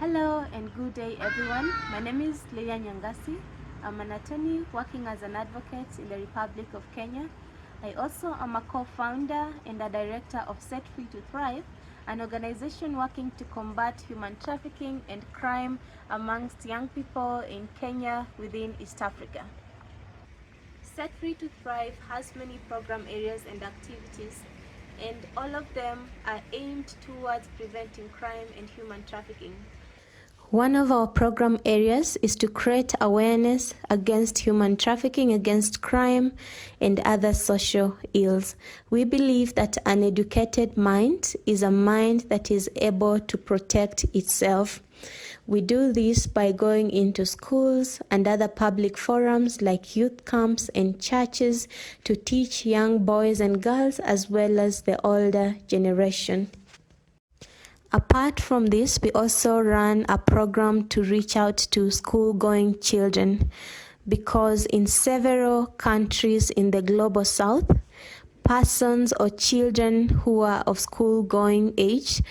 Hello and good day everyone. My name is Lillian Nyangasi. I'm an attorney working as an advocate in the Republic of Kenya. I also am a co-founder and a director of Set Free to Thrive, an organization working to combat human trafficking and crime amongst young people in Kenya within East Africa. Set Free to Thrive has many program areas and activities, and all of them are aimed towards preventing crime and human trafficking. One of our program areas is to create awareness against human trafficking, against crime, and other social ills. We believe that an educated mind is a mind that is able to protect itself. We do this by going into schools and other public forums like youth camps and churches to teach young boys and girls as well as the older generation. Apart from this, we also run a program to reach out to school-going children, because in several countries in the global south, persons or children who are of school-going age,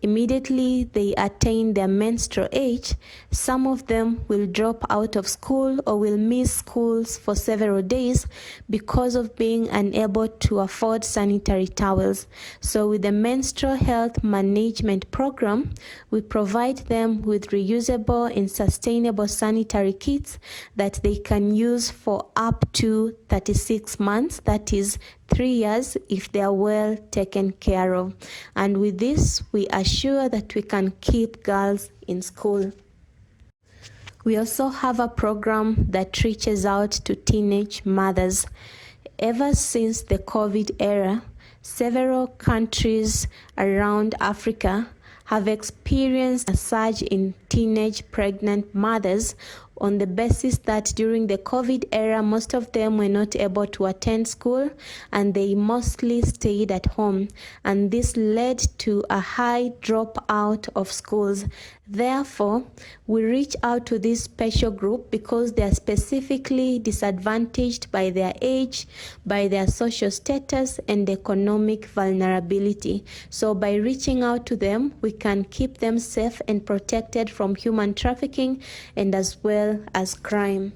immediately they attain their menstrual age, some of them will drop out of school or will miss schools for several days because of being unable to afford sanitary towels. So with the menstrual health management program, we provide them with reusable and sustainable sanitary kits that they can use for up to 36 months, that is 3 years, if they are well taken care of. And with this, we assure that we can keep girls in school. We also have a program that reaches out to teenage mothers. Ever since the COVID era, several countries around Africa have experienced a surge in teenage pregnant mothers on the basis that during the COVID era, most of them were not able to attend school and they mostly stayed at home. And this led to a high dropout of schools. Therefore, we reach out to this special group because they are specifically disadvantaged by their age, by their social status, and economic vulnerability. So by reaching out to them, we can keep them safe and protected from human trafficking and as well as crime.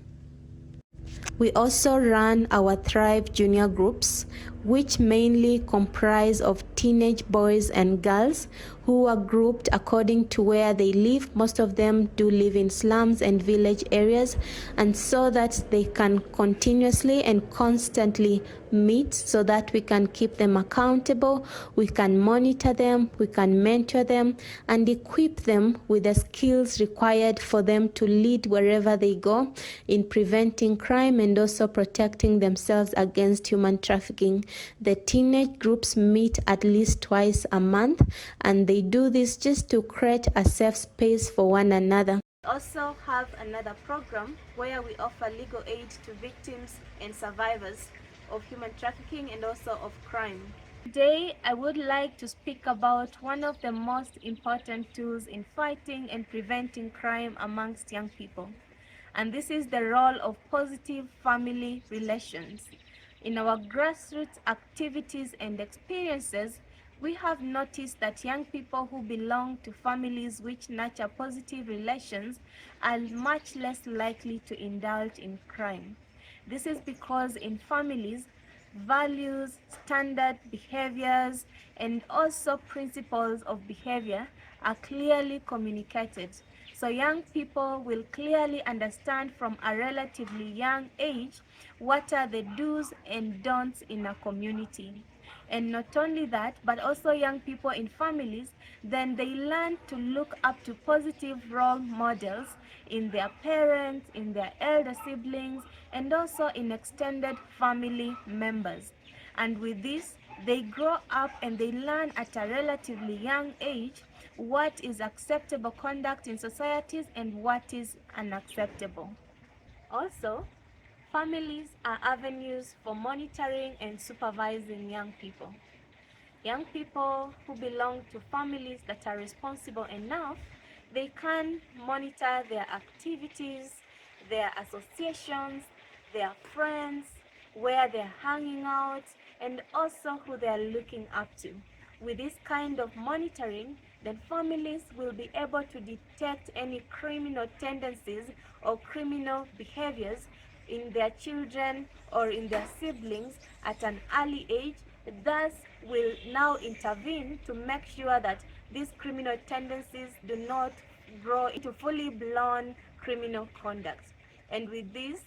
We also run our Thrive Junior groups, which mainly comprise of teenage boys and girls who are grouped according to where they live. Most of them do live in slums and village areas, and so that they can continuously and constantly meet so that we can keep them accountable, we can monitor them, we can mentor them, and equip them with the skills required for them to lead wherever they go in preventing crime and also protecting themselves against human trafficking. The teenage groups meet at least twice a month, and they do this just to create a safe space for one another. We also have another program where we offer legal aid to victims and survivors of human trafficking and also of crime. Today, I would like to speak about one of the most important tools in fighting and preventing crime amongst young people. And this is the role of positive family relations. In our grassroots activities and experiences, we have noticed that young people who belong to families which nurture positive relations are much less likely to indulge in crime. This is because in families, values, standard behaviors, and also principles of behavior are clearly communicated. So young people will clearly understand from a relatively young age what are the do's and don'ts in a community. And not only that, but also young people in families, then they learn to look up to positive role models in their parents, in their elder siblings, and also in extended family members. And with this, they grow up and they learn at a relatively young age what is acceptable conduct in societies and what is unacceptable. Also, families are avenues for monitoring and supervising young people. Young people who belong to families that are responsible enough, they can monitor their activities, their associations, their friends, where they're hanging out, and also who they're looking up to. With this kind of monitoring, then families will be able to detect any criminal tendencies or criminal behaviors in their children or in their siblings at an early age, thus will now intervene to make sure that these criminal tendencies do not grow into fully blown criminal conduct. And with this,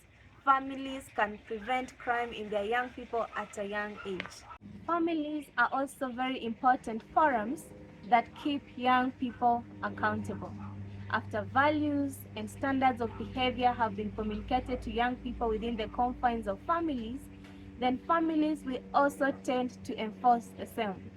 families can prevent crime in their young people at a young age. Families are also very important forums that keep young people accountable. After values and standards of behavior have been communicated to young people within the confines of families, then families will also tend to enforce the same.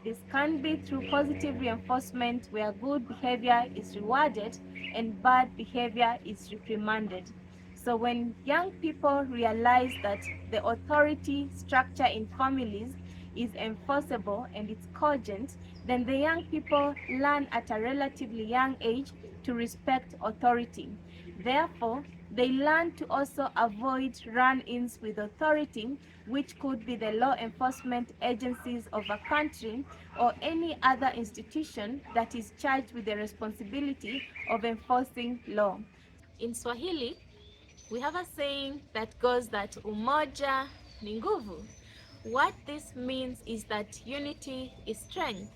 This can be through positive reinforcement where good behavior is rewarded and bad behavior is reprimanded. So when young people realize that the authority structure in families is enforceable and it's cogent, then the young people learn at a relatively young age to respect authority. Therefore, they learn to also avoid run-ins with authority, which could be the law enforcement agencies of a country or any other institution that is charged with the responsibility of enforcing law. In Swahili, we have a saying that goes that umoja ni nguvu. What this means is that unity is strength.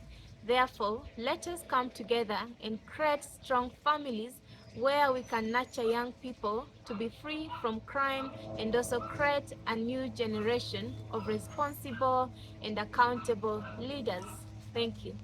Therefore, let us come together and create strong families where we can nurture young people to be free from crime and also create a new generation of responsible and accountable leaders. Thank you.